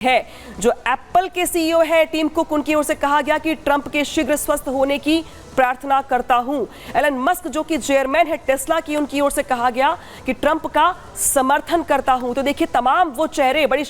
है। जो एप्पल के सीईओ है टिम कुक, उनकी ओर से कहा गया कि ट्रंप के शीघ्र स्वस्थ होने की प्रार्थना करता हूं। एलन मस्क जो कि चेयरमैन है टेस्ला की, उनकी ओर से कहा गया कि ट्रंप का समर्थन करता हूं। तो देखिए तमाम वो चेहरे, बड़ी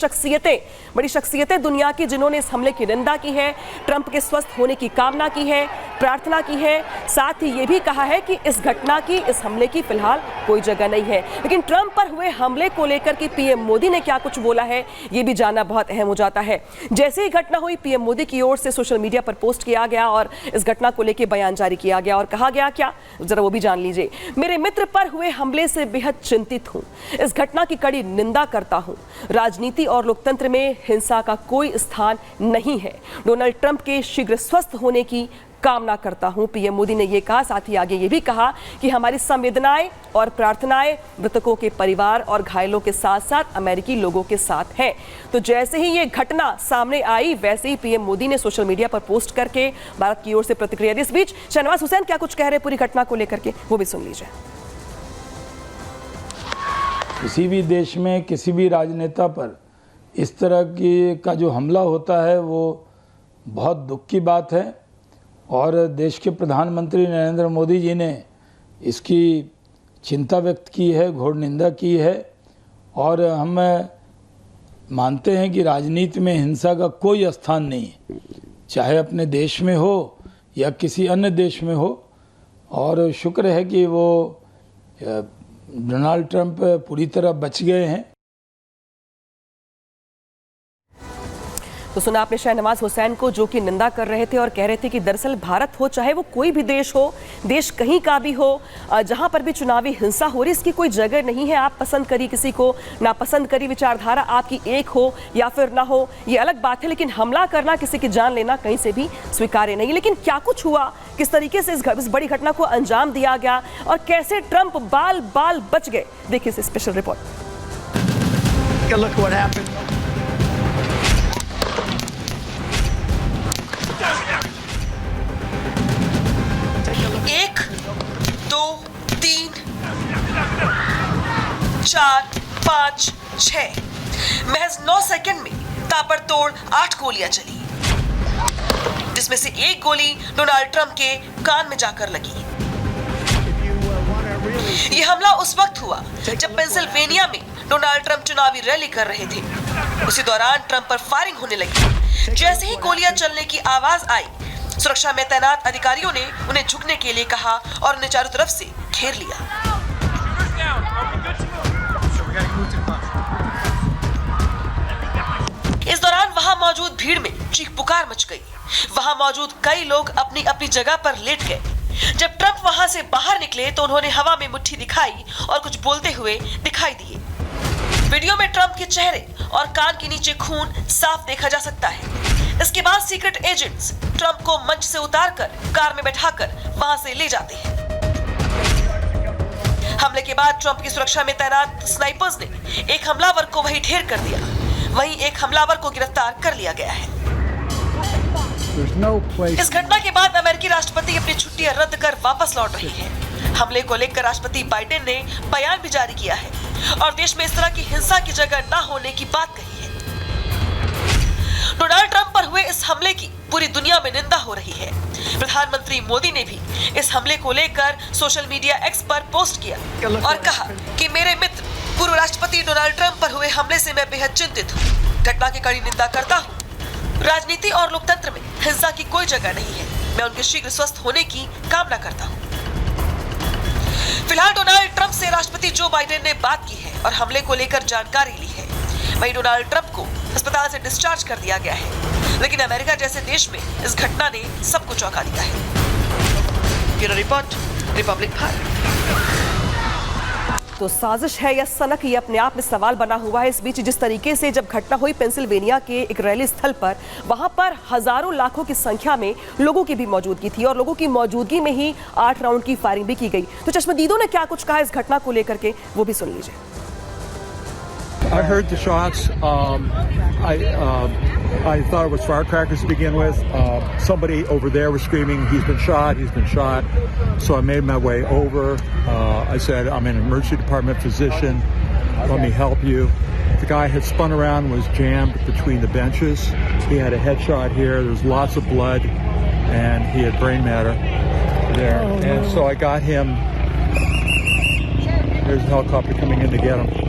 शख्सियतें दुनिया की जिन्होंने इस हमले की निंदा की है, ट्रंप के स्वस्थ होने की कामना की है, प्रार्थना की है। साथ ही ये भी कहा है कि इस घटना की, इस हमले की फिलहाल कोई जगह नहीं है। लेकिन ट्रंप पर हुए हमले को लेकर के पीएम मोदी ने क्या कुछ बोला है, ये भी जानना बहुत अहम हो जाता है। जैसे ही घटना हुई, पीएम मोदी की ओर से सोशल मीडिया पर पोस्ट किया गया और इस घटना को लेकर बयान जारी किया गया और कहा गया क्या, जरा वो भी जान लीजिए। मेरे मित्र पर हुए हमले से बेहद चिंतित हूं, इस घटना की कड़ी निंदा करता हूं। राजनीति और लोकतंत्र में हिंसा का कोई स्थान नहीं है। डोनाल्ड ट्रंप के शीघ्र स्वस्थ होने की कामना करता हूं, पीएम मोदी ने यह कहा। साथ ही आगे ये भी कहा कि हमारी संवेदनाएं और प्रार्थनाएं मृतकों के परिवार और घायलों के साथ साथ अमेरिकी लोगों के साथ हैं। तो जैसे ही ये घटना सामने आई, वैसे ही पीएम मोदी ने सोशल मीडिया पर पोस्ट करके भारत की ओर से प्रतिक्रिया दी। इस बीच शहनवाज हुसैन क्या कुछ कह रहे पूरी घटना को लेकर के, वो भी सुन लीजिए। किसी भी देश में किसी भी राजनेता पर इस तरह का जो हमला होता है वो बहुत दुख की बात है और देश के प्रधानमंत्री नरेंद्र मोदी जी ने इसकी चिंता व्यक्त की है, घोर निंदा की है। और हम मानते हैं कि राजनीति में हिंसा का कोई स्थान नहीं है, चाहे अपने देश में हो या किसी अन्य देश में हो। और शुक्र है कि वो डोनाल्ड ट्रंप पूरी तरह बच गए हैं। तो सुना आपने शहनवाज हुसैन को, जो कि निंदा कर रहे थे और कह रहे थे कि दरअसल भारत हो, चाहे वो कोई भी देश हो, देश कहीं का भी हो, जहां पर भी चुनावी हिंसा हो रही, इसकी कोई जगह नहीं है। आप पसंद करिए किसी को, ना पसंद करिए, विचारधारा आपकी एक हो या फिर ना हो, ये अलग बात है। लेकिन हमला करना, किसी की जान लेना कहीं से भी स्वीकार्य नहीं। लेकिन क्या कुछ हुआ, किस तरीके से इस बड़ी घटना को अंजाम दिया गया और कैसे ट्रंप बाल बाल बच गए, देखिए इस स्पेशल रिपोर्ट। एक, दो, तीन, 4, 5, 6, महज 9 सेकंड में ताबड़तोड़ 8 गोलियां चली, जिसमें से एक गोली डोनाल्ड ट्रंप के कान में जाकर लगी। यह हमला उस वक्त हुआ जब पेंसिल्वेनिया में डोनाल्ड ट्रंप चुनावी रैली कर रहे थे। उसी दौरान ट्रंप पर फायरिंग होने लगी। जैसे ही गोलियां चलने की आवाज आई, सुरक्षा में तैनात अधिकारियों ने उन्हें झुकने के लिए कहा और उन्हें चारों तरफ से घेर लिया। इस दौरान वहां मौजूद भीड़ में चीख पुकार मच गई। वहां मौजूद कई लोग अपनी अपनी जगह पर लेट गए। जब ट्रंप वहां से बाहर निकले तो उन्होंने हवा में मुट्ठी दिखाई और कुछ बोलते हुए दिखाई दिए। वीडियो में ट्रंप के चेहरे और कान के नीचे खून साफ देखा जा सकता है। इसके बाद सीक्रेट एजेंट्स ट्रंप को मंच से उतारकर कार में बैठाकर वहां से ले जाते हैं। हमले के बाद ट्रंप की सुरक्षा में तैनात स्नाइपर्स ने एक हमलावर को वहीं ढेर कर दिया। वहीं एक हमलावर को गिरफ्तार कर लिया गया है। इस घटना के बाद अमेरिकी राष्ट्रपति अपनी छुट्टियां रद्द कर वापस लौट रही हैं। हमले को लेकर राष्ट्रपति बाइडेन ने बयान भी जारी किया है और देश में इस तरह की हिंसा की जगह न होने की बात कही है। डोनाल्ड ट्रंप पर हुए इस हमले की पूरी दुनिया में निंदा हो रही है। प्रधानमंत्री मोदी ने भी इस हमले को लेकर सोशल मीडिया एक्स पर पोस्ट किया और कहा कि मेरे मित्र पूर्व राष्ट्रपति डोनाल्ड ट्रंप पर हुए हमले से मैं बेहद चिंतित हूँ। घटना की कड़ी निंदा करता हूँ। राजनीति और लोकतंत्र में हिंसा की कोई जगह नहीं है। मैं उनके शीघ्र स्वस्थ होने की कामना करता हूँ। फिलहाल डोनाल्ड ट्रंप से राष्ट्रपति जो बाइडेन ने बात की है और हमले को लेकर जानकारी ली है। वहीं डोनाल्ड ट्रंप को अस्पताल से डिस्चार्ज कर दिया गया है। लेकिन अमेरिका जैसे देश में इस घटना ने सबको चौंका दिया है। Bureau report, Republic Bharat. तो साजिश है या सनक, ये अपने आप में सवाल बना हुआ है। इस बीच जिस तरीके से जब घटना हुई पेंसिल्वेनिया के एक रैली स्थल पर, वहां पर हजारों लाखों की संख्या में लोगों की भी मौजूदगी थी और लोगों की मौजूदगी में ही 8 राउंड की फायरिंग भी की गई। तो चश्मदीदों ने क्या कुछ कहा इस घटना को लेकर के, वो भी सुन लीजिए। I heard the shots. I thought it was firecrackers to begin with. Somebody over there was screaming, "He's been shot! He's been shot!" So I made my way over. I said, "I'm an emergency department physician. let me help you. The guy had spun around, was jammed between the benches. He had a headshot here. There was lots of blood, and he had brain matter there. And so I got him. There's a helicopter coming in to get him.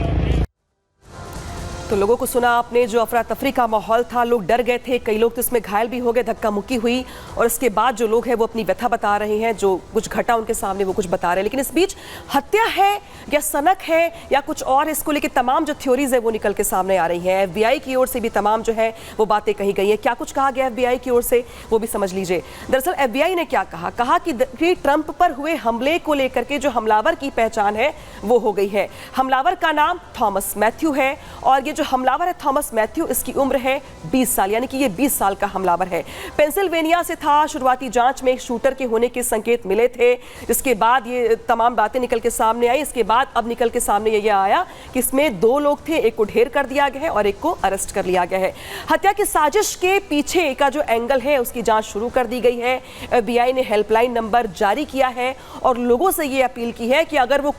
तो लोगों को सुना आपने, जो अफरा तफरी का माहौल था, लोग डर गए थे, कई लोग तो इसमें घायल भी हो गए, धक्का मुक्की हुई। और इसके बाद जो लोग हैं वो अपनी व्यथा बता रहे हैं, जो कुछ घटा उनके सामने वो कुछ बता रहे हैं। लेकिन इस बीच हत्या है या सनक है या कुछ और, इसको लेकर तमाम जो थ्योरीज है वो निकल के सामने आ रही हैं। FBI की ओर से भी तमाम जो है वो बातें कही गई हैं। क्या कुछ कहा गया FBI की ओर से वो भी समझ लीजिए। दरअसल FBI ने क्या कहा कि ट्रंप पर हुए हमले को लेकर के जो हमलावर की पहचान है वो हो गई है। हमलावर का नाम थॉमस मैथ्यू है और ये जो हमलावर है थॉमस मैथ्यू, इसकी उम्र है 20 साल, यानी कि ये 20 साल का हमलावर है। पेंसिल्वेनिया से था। शुरुआती जांच में एक शूटर के होने के संकेत मिले थे, जिसके बाद ये तमाम बातें निकल के सामने आई। इसके बाद अब निकल के सामने ये आया कि इसमें 2 लोग थे, एक को ढेर कर दिया गया है और एक को अरेस्ट कर लिया गया है। हत्या की साजिश के पीछे का जो एंगल है उसकी जांच शुरू कर दी गई है। FBI ने हेल्पलाइन नंबर जारी किया है और लोगों से ये अपील की है कि अगर वो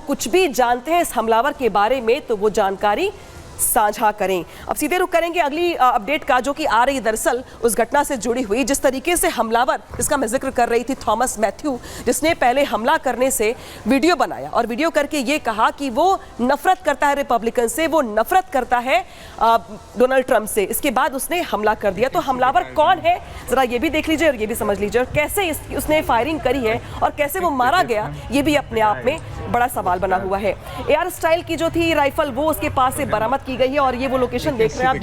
कुछ भी जानते हैं इस हमलावर के बारे में तो वो जानकारी साझा करें। अब सीधे रुख करेंगे अगली अपडेट का, जो कि आ रही दरअसल उस घटना से जुड़ी हुई जिस तरीके से हमलावर, जिसका मैं जिक्र कर रही थी, थॉमस मैथ्यू, जिसने पहले हमला करने से वीडियो बनाया और वीडियो करके ये कहा कि वो नफरत करता है रिपब्लिकन से, वो नफरत करता है डोनाल्ड ट्रंप से। इसके बाद उसने हमला कर दिया। तो हमलावर कौन है जरा ये भी देख लीजिए और ये भी समझ लीजिए, और कैसे उसने फायरिंग करी है और कैसे वो मारा गया, ये भी अपने आप में बड़ा सवाल बना हुआ है। AR स्टाइल की जो थी राइफल वो उसके पास से बरामद की गई है और ये वो लोकेशन देख रहे हैं आप,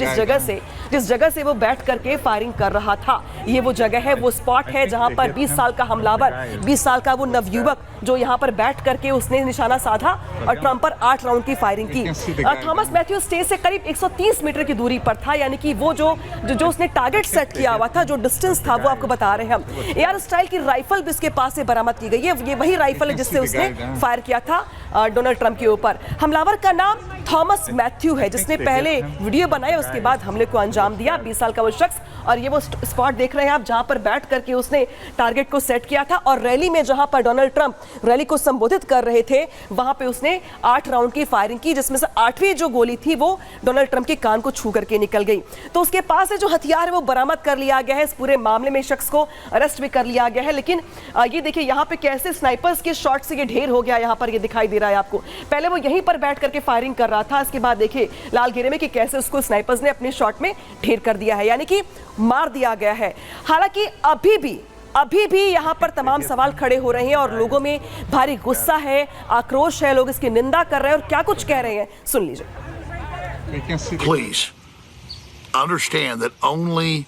जिस जगह से वो बैठ करके फायरिंग कर रहा था, ये वो जगह है, वो स्पॉट है जहां पर 20 साल का हमलावर, 20 साल का वो नवयुवक जो यहां पर बैठ करके उसने निशाना साधा और ट्रंप पर 8 राउंड की फायरिंग की। थॉमस मैथ्यू स्टेज से करीब 130 मीटर की दूरी पर था, यानी कि वो जो उसने टारगेट सेट किया हुआ था, जो डिस्टेंस था वो आपको बता रहे हैं हम। AR स्टाइल की राइफल भी उसके पास से बरामद की गई है। ये वही राइफल है जिससे उसने फायर किया था डोनाल्ड ट्रंप के ऊपर। हमलावर का नाम थॉमस मैथ्यू है, जिसने पहले वीडियो बनाया उसके बाद हमले को अंजाम दिया। 20 साल का वो शख्स, और ये वो स्पॉट देख रहे हैं आप जहां पर बैठ करके उसने टारगेट को सेट किया था और रैली में जहां पर डोनाल्ड ट्रंप रैली को संबोधित कर रहे थे वहां पे उसने 8 राउंड की फायरिंग की, जिसमें से 8वीं जो गोली थी वो डोनाल्ड ट्रंप के कान को छू करके निकल गई। तो उसके पास से जो हथियार है वो बरामद कर लिया गया है। इस पूरे मामले में शख्स को अरेस्ट भी कर लिया गया है। लेकिन ये देखिए यहाँ पे कैसे स्नाइपर्स के शॉट से ये ढेर हो गया, यहाँ पर ये दिखाई दे रहा है आपको। पहले वो यहीं पर बैठ करके फायरिंग कर रहा था, इसके बाद देखिए लाल घेरे में कि कैसे उसको स्नाइपर्स ने अपने शॉट में ढेर कर दिया है, यानी कि मार दिया गया है। हालांकि अभी भी यहाँ पर तमाम सवाल खड़े हो रहे हैं और लोगों में भारी गुस्सा है, आक्रोश है, लोग इसकी निंदा कर रहे हैं और क्या कुछ कह रहे हैं, सुन लीजिए। Please understand that only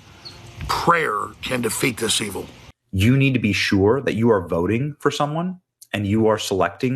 prayer can defeat this evil. You need to be sure that you are voting for someone and you are selecting